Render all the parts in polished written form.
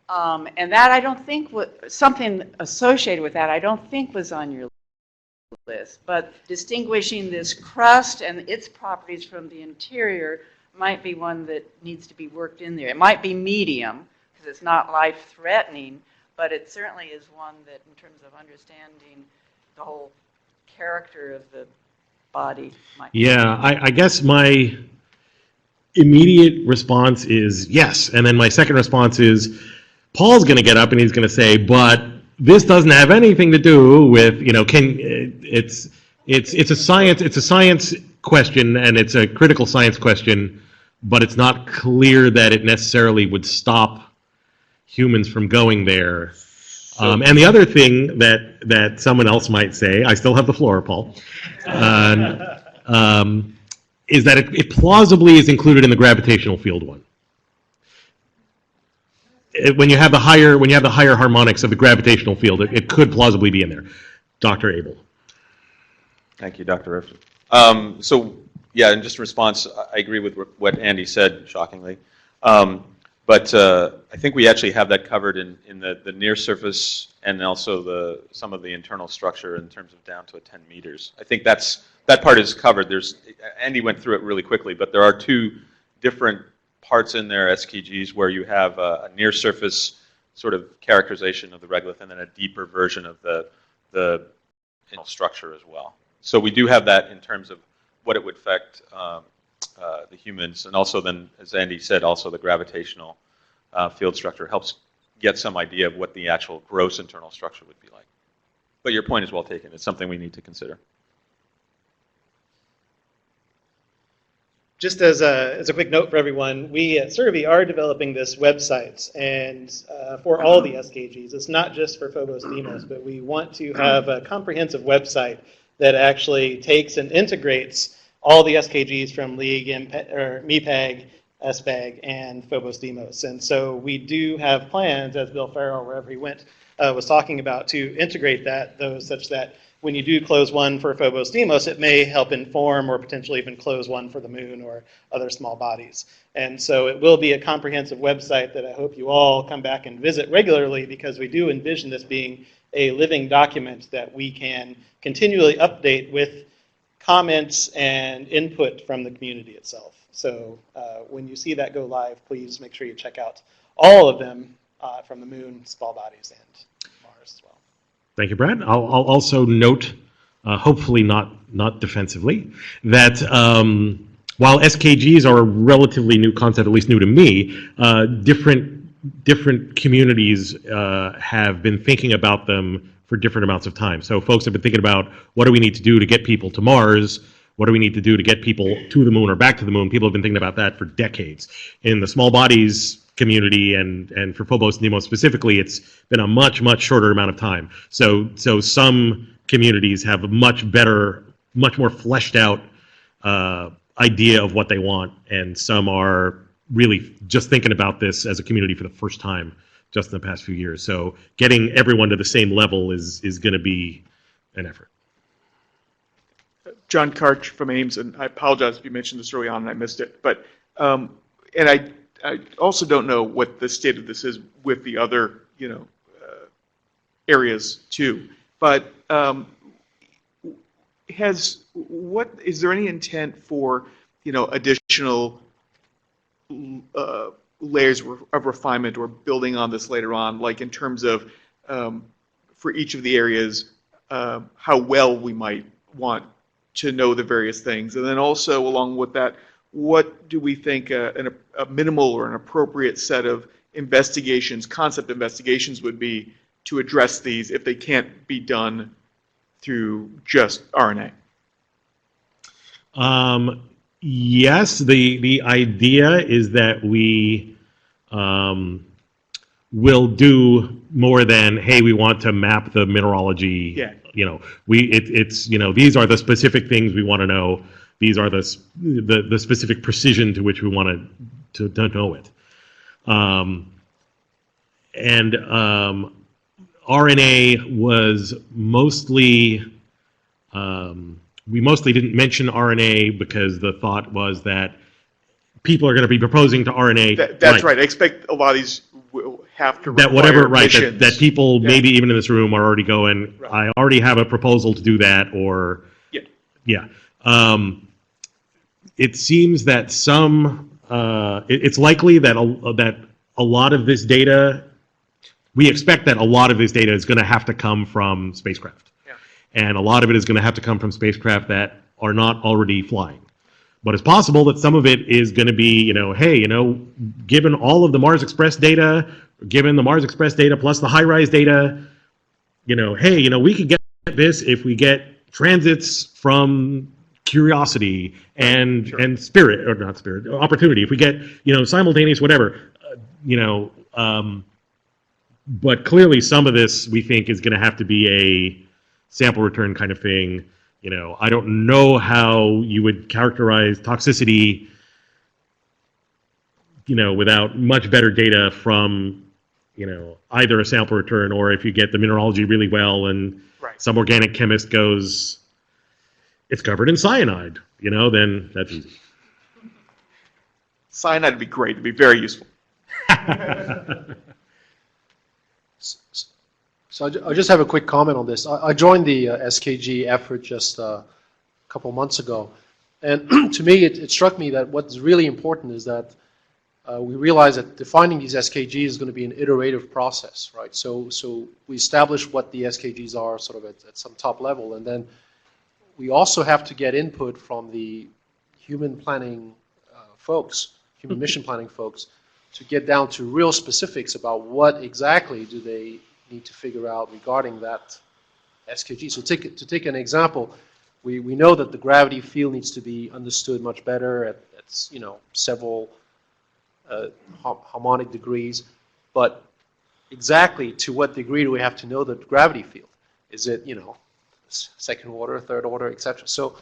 And that I don't think something associated with that I don't think was on your list. But distinguishing this crust and its properties from the interior might be one that needs to be worked in there. It might be medium because it's not life-threatening, but it certainly is one that, in terms of understanding the whole character of the body, might. Yeah, I guess my immediate response is yes, and then my second response is Paul's going to get up and he's going to say, but this doesn't have anything to do with, it's a science question, and it's a critical science question, but it's not clear that it necessarily would stop humans from going there. And the other thing that someone else might say, I still have the floor, Paul, is that it plausibly is included in the gravitational field one. When you have the higher harmonics of the gravitational field, it could plausibly be in there. Dr. Abel. Thank you, Dr. Rifton. So, yeah, in just response, I agree with what Andy said, shockingly. But I think we actually have that covered in the near surface and also some of the internal structure in terms of down to 10 meters. I think that part is covered. Andy went through it really quickly, but there are two different parts in there, SKGs, where you have a near surface sort of characterization of the regolith and then a deeper version of the internal structure as well. So we do have that in terms of what it would affect the humans, and also then, as Andy said, also the gravitational field structure helps get some idea of what the actual gross internal structure would be like. But your point is well taken. It's something we need to consider. Just as a quick note for everyone, we at Survey are developing this website, and for all the SKGs. It's not just for Phobos Deimos, but we want to have a comprehensive website that actually takes and integrates all the SKGs from League, MEPAG, SBAG, and Phobos Deimos. And so we do have plans, as Bill Farrell, wherever he went, was talking about, to integrate those such that when you do close one for Phobos Deimos, it may help inform or potentially even close one for the moon or other small bodies. And so it will be a comprehensive website that I hope you all come back and visit regularly, because we do envision this being a living document that we can continually update with comments and input from the community itself. So when you see that go live, please make sure you check out all of them from the moon, small bodies, and Mars as well. Thank you, Brad. I'll also note, hopefully not defensively, that while SKGs are a relatively new concept, at least new to me, different communities have been thinking about them for different amounts of time. So folks have been thinking about, what do we need to do to get people to Mars? What do we need to do to get people to the moon or back to the moon? People have been thinking about that for decades. In the small bodies community and for Phobos and Deimos specifically, it's been a much shorter amount of time. So some communities have a much more fleshed out idea of what they want, and some are really just thinking about this as a community for the first time just in the past few years. So getting everyone to the same level is going to be an effort. John Karch from Ames, and I apologize if you mentioned this early on and I missed it, but and I also don't know what the state of this is with the other areas too. But is there any intent for additional layers of refinement or building on this later on, like in terms of for each of the areas how well we might want to know the various things, and then also along with that, what do we think a minimal or an appropriate set of investigations, concept investigations, would be to address these if they can't be done through just RNA? Yes, the idea is that we will do more than, hey, we want to map the mineralogy. Yeah. These are the specific things we want to know. These are the specific precision to which we want to know it. And RNA was mostly, we mostly didn't mention RNA because the thought was that people are going to be proposing to RNA. That's right. I expect a lot of these will have to that require whatever, right, missions. that people Yeah. maybe even in this room are already going, Right. I already have a proposal to do that, or, Yeah. yeah. It seems that it's likely that a lot of this data, we expect that a lot of this data is going to have to come from spacecraft. Yeah. And a lot of it is going to have to come from spacecraft that are not already flying. But it's possible that some of it is going to be, hey, given all of the Mars Express data, given the Mars Express data plus the HiRISE data, hey, we could get this if we get transits from Curiosity and Spirit, or not Spirit, Opportunity. If we get, simultaneous whatever, but clearly some of this we think is going to have to be a sample return kind of thing. I don't know how you would characterize toxicity, without much better data from, either a sample return, or if you get the mineralogy really well and Right. some organic chemist goes, it's covered in cyanide, then that's easy. Cyanide would be great. It'd be very useful. So I just have a quick comment on this. I joined the SKG effort just a couple months ago, and to me it struck me that what's really important is that we realize that defining these SKGs is going to be an iterative process, right? So we establish what the SKGs are sort of at some top level, and then we also have to get input from the human planning folks, human mission planning folks, to get down to real specifics about what exactly do they need to figure out regarding that SKG. So to take an example, we know that the gravity field needs to be understood much better at several harmonic degrees, but exactly to what degree do we have to know the gravity field? Is it second order, third order, etc.? So,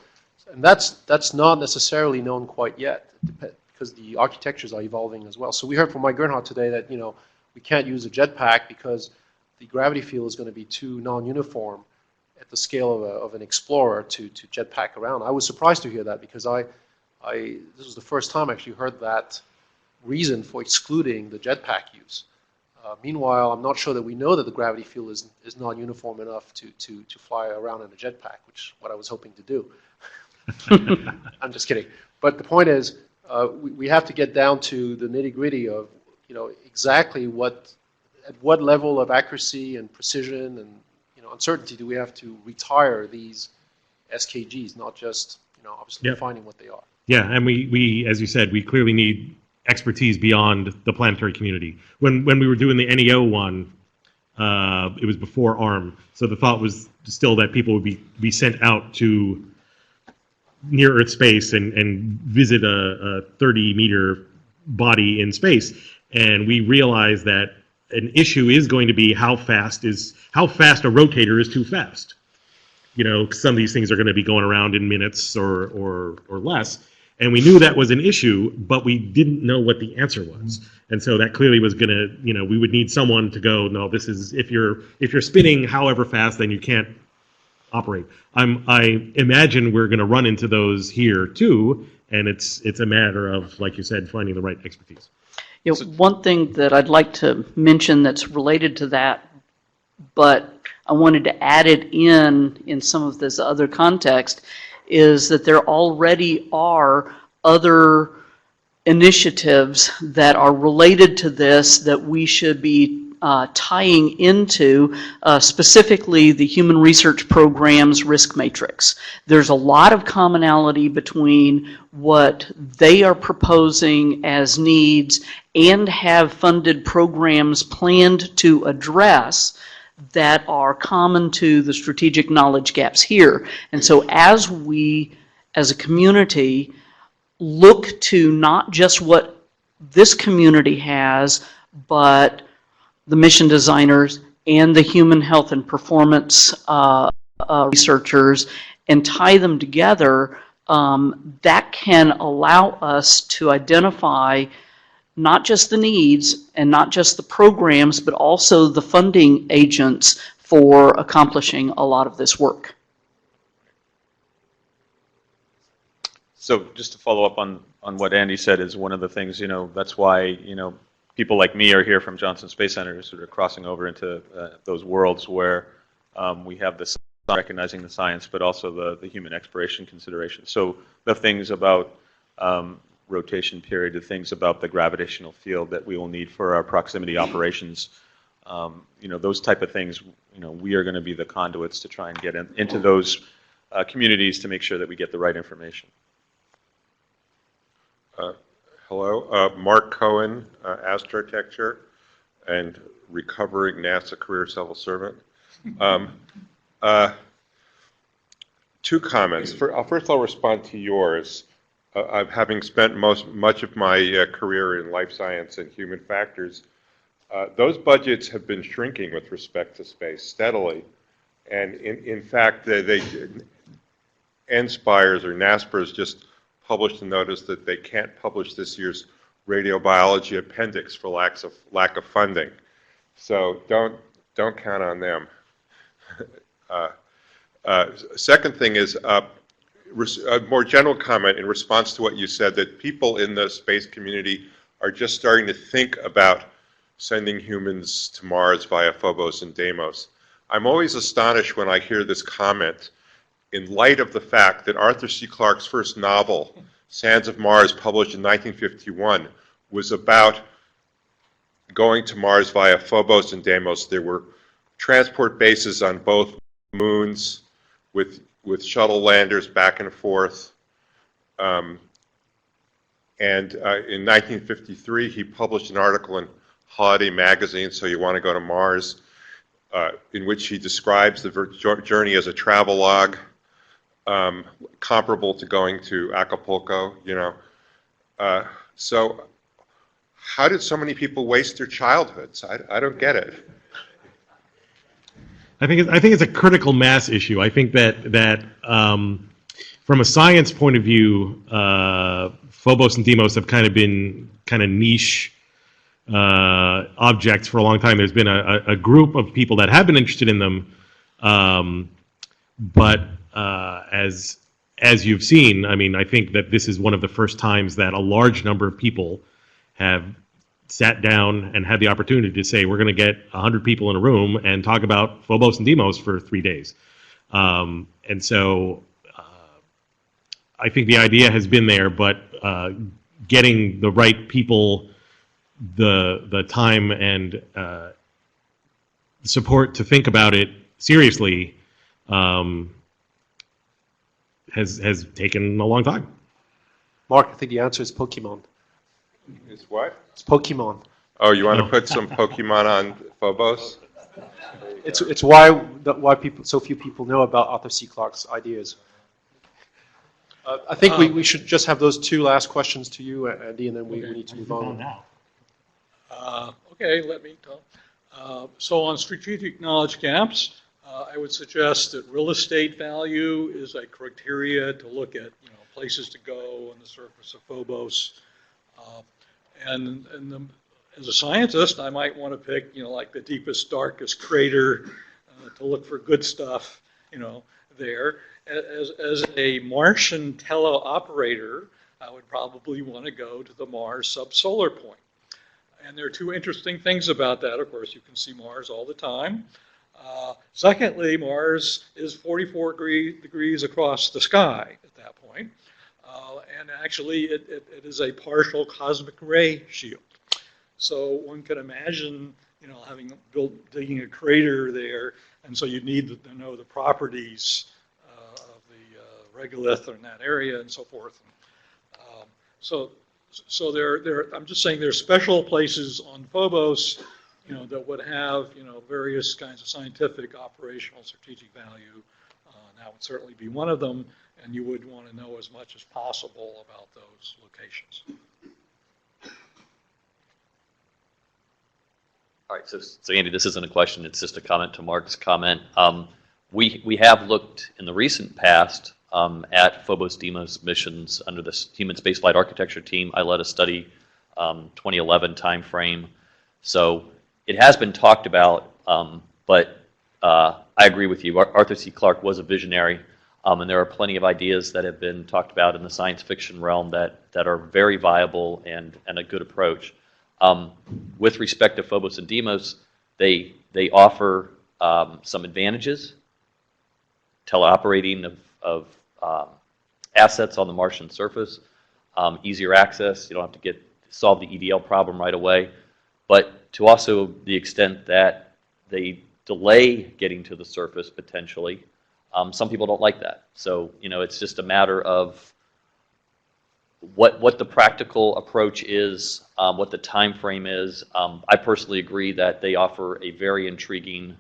and that's not necessarily known quite yet, because the architectures are evolving as well. So we heard from Mike Gernhardt today that we can't use a jetpack because the gravity field is going to be too non-uniform at the scale of an Explorer to jetpack around. I was surprised to hear that, because this was the first time I actually heard that reason for excluding the jetpack use. Meanwhile, I'm not sure that we know that the gravity field is not uniform enough to fly around in a jetpack, which is what I was hoping to do. I'm just kidding. But the point is, we have to get down to the nitty-gritty of exactly at what level of accuracy and precision and uncertainty do we have to retire these SKGs, not just obviously defining what they are. Yeah, and we, as you said, we clearly need expertise beyond the planetary community. When we were doing the NEO one, it was before ARM, so the thought was still that people would be sent out to near Earth space and visit a 30-meter body in space, and we realized that an issue is going to be how fast a rotator is too fast. Some of these things are going to be going around in minutes or less. And we knew that was an issue, but we didn't know what the answer was. And so that clearly was going to, we would need someone to go, no, this is, if you're spinning however fast, then you can't operate. I imagine we're going to run into those here too, and it's a matter of, like you said, finding the right expertise. One thing that I'd like to mention that's related to that, but I wanted to add it in some of this other context, is that there already are other initiatives that are related to this that we should be tying into, specifically the Human Research Program's risk matrix. There's a lot of commonality between what they are proposing as needs and have funded programs planned to address that are common to the strategic knowledge gaps here. And so as we, as a community, look to not just what this community has, but the mission designers and the human health and performance researchers, and tie them together, that can allow us to identify not just the needs and not just the programs, but also the funding agents for accomplishing a lot of this work. So just to follow up on what Andy said, is one of the things, that's why, people like me are here from Johnson Space Center, sort of crossing over into those worlds where we have this recognizing the science, but also the human exploration consideration. So the things about rotation period, the things about the gravitational field that we will need for our proximity operations, those type of things, we are going to be the conduits to try and get into those communities to make sure that we get the right information. Hello, Mark Cohen, Astrotecture, and recovering NASA career civil servant. Two comments. First, I'll respond to yours. Having spent much of my career in life science and human factors, those budgets have been shrinking with respect to space steadily. And in fact, NSPIRES or NASPERS just published a notice that they can't publish this year's radiobiology appendix for lack of funding. So don't count on them. Second thing is a more general comment in response to what you said, that people in the space community are just starting to think about sending humans to Mars via Phobos and Deimos. I'm always astonished when I hear this comment in light of the fact that Arthur C. Clarke's first novel, Sands of Mars, published in 1951, was about going to Mars via Phobos and Deimos. There were transport bases on both moons with shuttle landers back and forth. And in 1953, he published an article in Holiday Magazine, So You Want to Go to Mars, in which he describes the journey as a travelogue, comparable to going to Acapulco, So how did so many people waste their childhoods? I don't get it. I think it's a critical mass issue. I think that from a science point of view, Phobos and Deimos have kind of been niche objects for a long time. There's been a group of people that have been interested in them, but as you've seen, I mean, I think that this is one of the first times that a large number of people have sat down and had the opportunity to say, we're going to get 100 people in a room and talk about Phobos and Deimos for 3 days. And so I think the idea has been there, but getting the right people the time and support to think about it seriously has taken a long time. Mark, I think the answer is Pokemon. Is what? It's Pokemon. Oh, you want to put some Pokemon on Phobos? It's why so few people know about Arthur C. Clarke's ideas. I think we should just have those two last questions to you, Andy, and then we need to move on. Okay, let me talk. So on strategic knowledge gaps, I would suggest that real estate value is a criteria to look at, places to go on the surface of Phobos. As a scientist, I might want to pick, like the deepest, darkest crater to look for good stuff, there. As a Martian teleoperator, I would probably want to go to the Mars subsolar point. And there are two interesting things about that. Of course, you can see Mars all the time. Secondly, Mars is 44 degrees across the sky at that point. And actually, it is a partial cosmic ray shield. So one can imagine, digging a crater there, and so you need to know the properties of the regolith in that area and so forth. So I'm just saying there are special places on Phobos, that would have, various kinds of scientific, operational, strategic value. That would certainly be one of them, and you would want to know as much as possible about those locations. All right, so Andy, this isn't a question, it's just a comment to Mark's comment. We have looked in the recent past at Phobos Deimos missions under the Human Spaceflight Architecture team. I led a study 2011 timeframe. So it has been talked about, but I agree with you. Arthur C. Clarke was a visionary, and there are plenty of ideas that have been talked about in the science fiction realm that are very viable and a good approach. With respect to Phobos and Deimos, they offer some advantages, teleoperating of assets on the Martian surface, easier access. You don't have to solve the EDL problem right away, but to also the extent that they delay getting to the surface potentially. Some people don't like that. So, it's just a matter of what the practical approach is, what the time frame is. I personally agree that they offer a very intriguing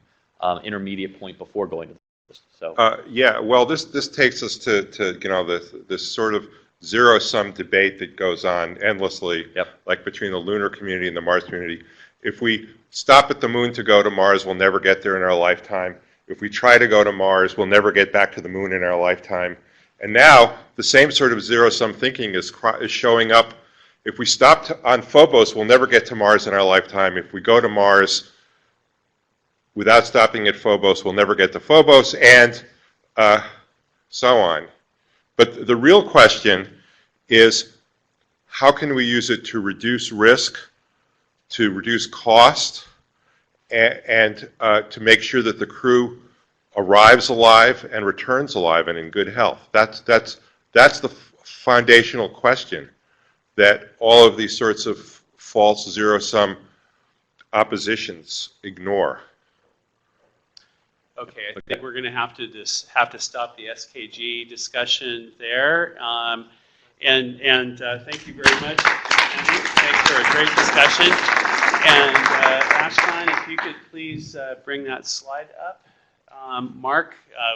intermediate point before going to the surface. So, Yeah, well, this takes us to this sort of zero-sum debate that goes on endlessly, Yep. like between the lunar community and the Mars community. If we stop at the moon to go to Mars, we'll never get there in our lifetime. If we try to go to Mars, we'll never get back to the moon in our lifetime. And now, the same sort of zero-sum thinking is showing up. If we stop on Phobos, we'll never get to Mars in our lifetime. If we go to Mars without stopping at Phobos, we'll never get to Phobos, and so on. But the real question is, how can we use it to reduce risk, to reduce cost, and to make sure that the crew arrives alive and returns alive and in good health? That's the foundational question that all of these sorts of false zero-sum oppositions ignore. Okay, I think we're going to have to stop the SKG discussion there. And thank you very much, Andy. Thanks for a great discussion. And Ashton, if you could please bring that slide up. Mark,